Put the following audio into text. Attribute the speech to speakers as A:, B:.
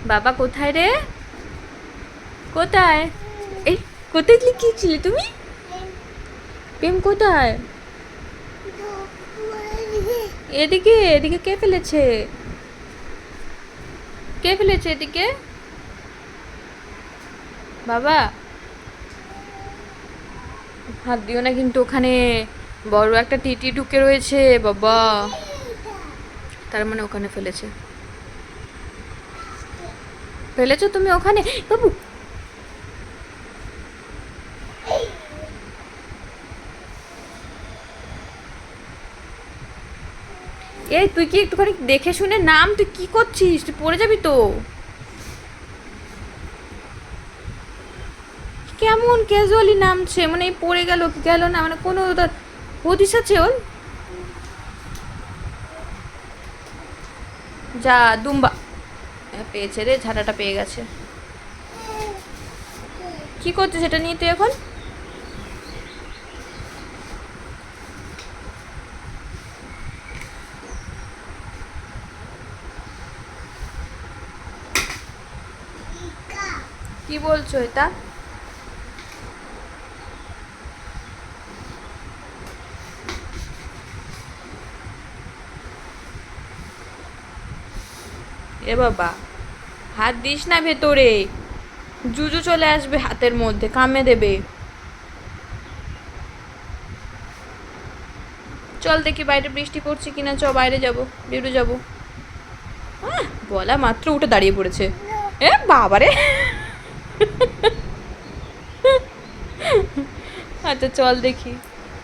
A: বাবা কোথায় রে? কোথায়? এই কোথায় লুকিয়েছিলে তুমি? প্রেম কোথায়? এদিকে এদিকে কে ফেলেছে? কে ফেলেছে এদিকে? বাবা হাত দিও না কিন্তু, ওখানে বড় একটা টিটি ঢুকে রয়েছে বাবা। তার মানে ওখানে ফেলেছে। ফেলেছো তুমি ওখানে বাবু? এই তুই কি একটুখানি দেখে শুনে নাম, তুই কি করছিস? তুই পড়ে যাবি তো। কেমন ক্যাজুয়ালি নামছে, মানে এই পড়ে গেল কি গেল না, মানে কোনো তার হদিস আছে ওর? যা দুম্বা পেয়েছে রে, ঝাঁটাটা পেয়ে গেছে। কি করছিস সেটা নিয়ে তুই এখন? কি বলছো এটা? এ বাবা হাত দিস না ভেতরে, জুজু চলে আসবে হাতের মধ্যে, কামড়ে দেবে। চল দেখি বাইরে বৃষ্টি পড়ছে কিনা, চ বাইরে যাবো, বেরো যাবো। বলা মাত্র উঠে দাঁড়িয়ে পড়েছে। এ বাবারে। আচ্ছা চল দেখি।